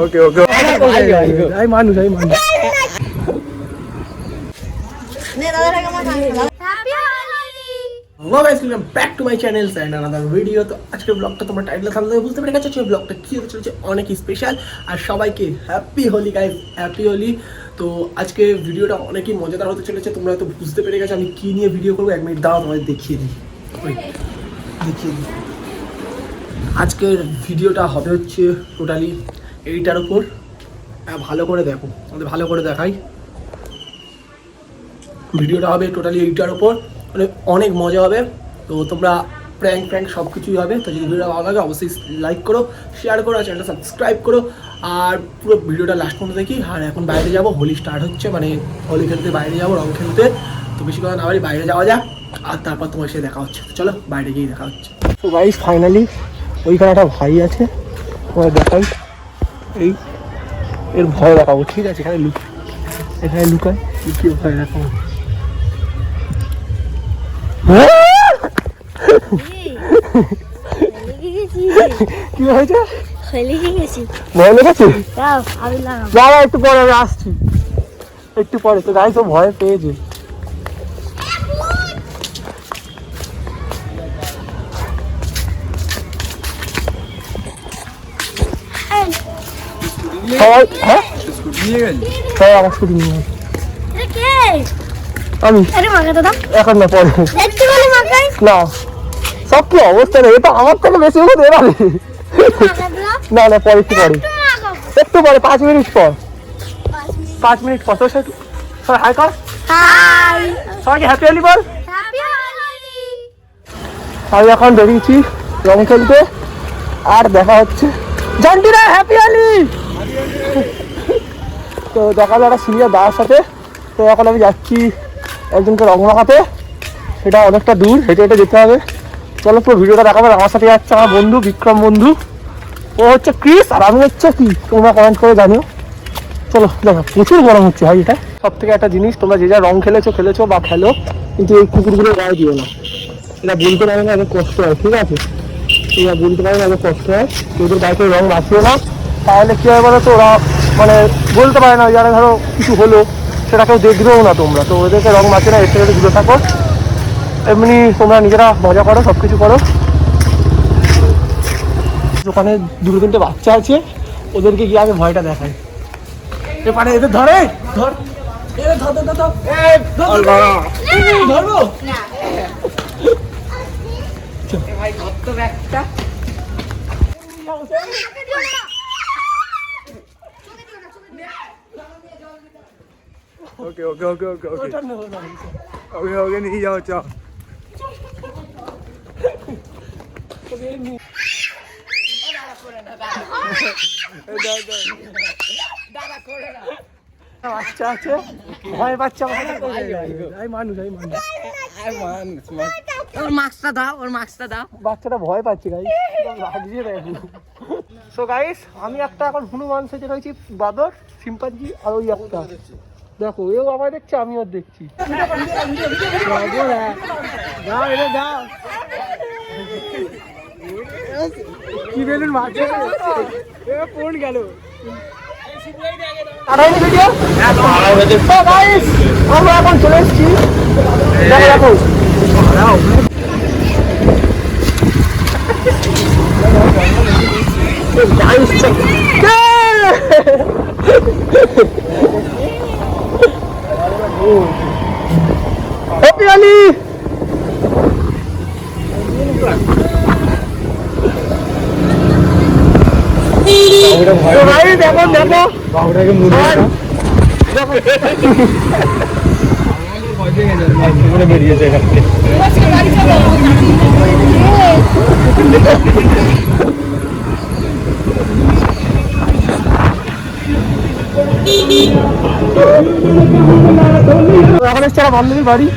Okay okay I মানুষ Hello guys, welcome back to my channel and another video. তো আজকের ব্লগটা তোমরা টাইটেল থামলে বুঝতে পেরে গেছো ব্লগটা কি হতে চলেছে, অনেক স্পেশাল। আর সবাইকে happy Holi guys, happy Holi. তো আজকে ভিডিওটা অনেকই মজাদার হতে চলেছে, তোমরা হয়তো বুঝতে পেরে গেছো আমি কি নিয়ে ভিডিও করবো। 1 মিনিট দাও তোমাদের দেখিয়ে দিই। আজকের ভিডিওটা হবে হচ্ছে টোটালি এইটার উপর। ভালো করে দেখো, আমাদের ভালো করে দেখাই। ভিডিওটা হবে টোটালি এইটার উপর, মানে অনেক মজা হবে। তো তোমরা প্র্যাঙ্ক সব কিছুই হবে। তো যদি ভিডিওটা ভালো লাগে অবশ্যই লাইক করো, শেয়ার করো, আর চ্যানেলটা সাবস্ক্রাইব করো। আর পুরো ভিডিওটা লাস্ট পর্যন্ত দেখি। আর এখন বাইরে যাবো, হোলি স্টার্ট হচ্ছে, মানে হোলি খেলতে বাইরে যাবো, রং খেলতে। তো বেশি কথা না বলি, বাইরে যাওয়া যাক, আর তারপর তোমার সাথে দেখা হচ্ছে। চলো বাইরে গিয়ে দেখা হচ্ছে। তো গাইস ফাইনালি ওইখানে একটা ভাই আছে, তোমার দেখাই। এই এর ভয় দেখাবো, ঠিক আছে? এখানে লুকায়, লুকিয়ে ভয় দেখাবো। কি হয়েছে? ভয় লেগেছে? দাঁড়া একটু পরে, আমি আসছি একটু পরে। তো গাইস ও ভয় পেয়েছে। আমি এখন না পরে না, সব কি অবস্থা নেই, এটা আমার থেকে বেশি হতে পারে। না না পরে, একটু পরে 5 মিনিট পর, 5 মিনিট পর। তোর সাথে হাই কর, সবাইকে হ্যাপি হোলি বল। আমি এখন বেরিয়েছি রং খেলতে, আর দেখা হচ্ছে জানটিরা হ্যাপি হোলি। তো দেখা যাবে একটা সিনিয়র দাদার সাথে। তো এখন আমি যাচ্ছি একজনকে রং মাখাতে, সেটা অনেকটা দূর, হেঁটে হেঁটে যেতে হবে। চলো পুরো ভিডিওটা দেখাবো। আমার সাথে যাচ্ছে আমার বন্ধু বিক্রম বন্ধু, ও হচ্ছে ক্রিস, আর আমি হচ্ছে কি, তোমরা কমেন্ট করে জানিও। চলো দেখো, প্রচুর গরম হচ্ছে ভাই। এটা সব থেকে একটা জিনিস, তোমরা যে যা রং খেলেছো বা খেলো, কিন্তু এই কুকুরগুলো গায়ে দিও না। এটা বলতে পারে না, অনেক কষ্ট হয়, ঠিক আছে? এরা বলতে পারে না, অনেক কষ্ট হয়। ওদের গায়ে রং মাখিও না, তাহলে কী হয় বলো তো, ওরা মানে বলতে পারে না, যারা ধরো কিছু হলো সেটা কেউ দেখবেও না তোমরা। তো ওদেরকে রং মাখে না, এর থেকে দূরে থাকো। এমনি তোমরা নিজেরা মজা করো, সব কিছু করো। ওখানে 2-3টে বাচ্চা আছে, ওদেরকে গিয়ে আগে ভয়টা দেখায়। এবারে এদের ধরে ধর, ধরবো ভাই, কত ব্যাগটা। ওকে ওকে ওকে ওকে ওকে ওকে ওকে নিয়ে যাও, চল। বাচ্চা আছে, ভয় বাচ্চা মানুষ। ওর মাস্কটা দাও, ওর মাস্কটা দাও। বাচ্চাটা ভয় পাচ্ছে গাইস, লাগিয়ে দেয়। সো গাইস আমি একটা এখন হনুমান সেজে রয়েছি, বাদর, সিম্পাঞ্জি, আর ওই একটা দেখো, এও আমায় দেখছে, আমি ওর দেখছি। কি বেলুন মারছে, কোন গেল ভিডিও। আমরা এখন চলে এসেছি, দেখো হ্যাপি হোলি। দেখো দেখো বাবুটাকে বেরিয়েছে এখান থেকে। এখন এসছে একটা বান্ধবীর বাড়ি।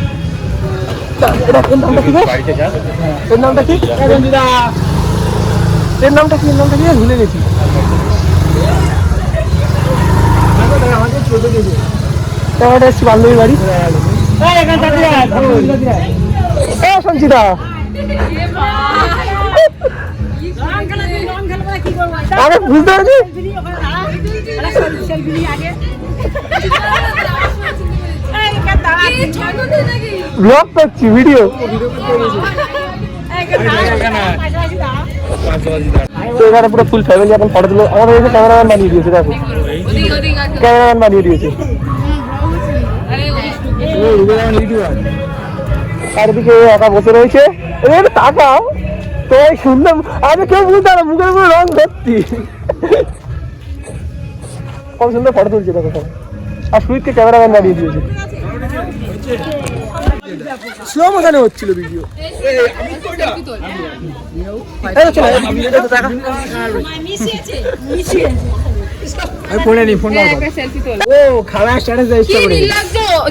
এর নামটা কি? এর নামটা কি? এর নামটা কি? ভুলে গেছি। এসছি বান্ধবীর বাড়ি। সঞ্চিতা আরে বুঝতে পারছি ব্লগ করছি ভিডিও। তো এখানে পুরো ফুল ফ্যামিলি এখন ফটো তুলে আমাদের এসে ক্যামেরাম্যান বানিয়ে দিয়েছে, দেখো ক্যামেরাম্যান বানিয়ে দিয়েছে। চারিদিকে একা বসে রয়েছে, এবার তাকাও তো সুন্দর। আরে কেউ বুঝতে পারো মুখের উপরে রং ধরতি, কত সুন্দর ফটো তুলছে দেখো সব। আর সুইটকে ক্যামেরাম্যান বানিয়ে দিয়েছে। স্লো মোশনে হচ্ছিল ভিডিও।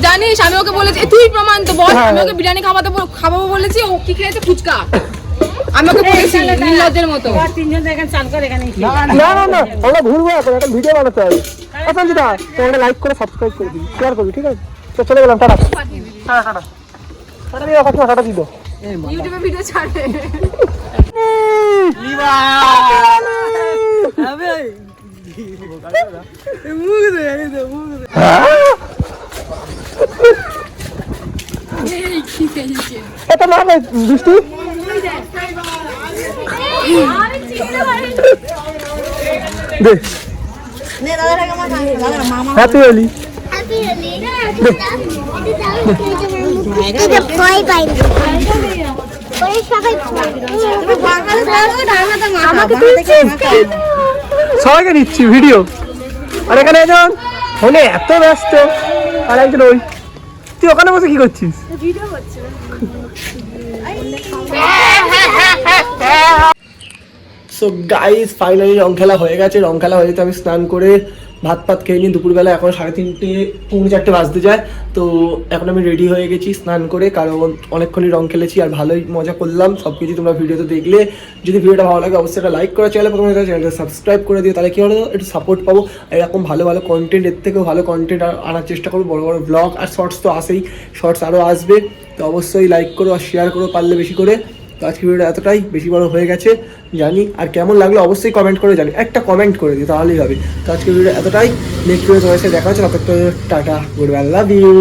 জানিস আমি ওকে বলেছি তুই প্রমাণ তো বল, আমি ওকে বিরিয়ানি খাবো বলেছি, ও কি খেয়েছে ফুচকা। আমি ওকে বলেছি নির্লজ্জের মতো। না না না আমরা ঘুরবো এখন, একটা ভিডিও বানাতে হবে। আচ্ছা দিদা তোমরা লাইক করে সাবস্ক্রাইব করে দিবি, শেয়ার করবি, ঠিক আছে? তো চলে গেলাম, টাটা। হ্যাঁ টাটা টাটা দিও, কাকিমা টাটা দিও। ইউটিউবে ভিডিও ছাড়বে। এটা না দৃষ্টি দে হ্যাপি হোলি। সবাইকে নিচ্ছি ভিডিও। আর এখানে একজন ফোনে এত ব্যস্ত, আর একজন ওই, তুই ওখানে বসে কি করছিস? সো গাইস ফাইনালি রং খেলা হয়ে গেছে। রং খেলা হয়ে যেতে আমি স্নান করে ভাত পাত খেয়ে নিই দুপুরবেলা। এখন 3:30 পৌনে 4টে বাজতে যায়। তো এখন আমি রেডি হয়ে গেছি স্নান করে, কারণ অনেকক্ষণই রং খেলেছি আর ভালোই মজা করলাম। সব কিছু তোমরা ভিডিওতে দেখলে। যদি ভিডিওটা ভালো লাগে অবশ্যই একটা লাইক করে চ্যানেল প্রথমে চ্যানেলটা সাবস্ক্রাইব করে দিও, তাহলে কী হলো একটু সাপোর্ট পাবো। এরকম ভালো ভালো কন্টেন্ট, এর থেকেও ভালো কন্টেন্ট আনার চেষ্টা করবো। বড় বড় ব্লগ আর শর্টস তো আসেই, শর্টস আরও আসবে। তো অবশ্যই লাইক করো আর শেয়ার করো পারলে বেশি করে। তো আজকে ভিডিওটা এতটাই, বেশি বড় হয়ে গেছে জানি। আর কেমন লাগলো অবশ্যই কমেন্ট করে জানি, একটা কমেন্ট করে দিই তাহলেই হবে। তো আজকে ভিডিওটা এতটাই, নেক্সট ভিডিও তোমার সাথে দেখা হচ্ছে। ততক্ষণ tata, good bye, love you.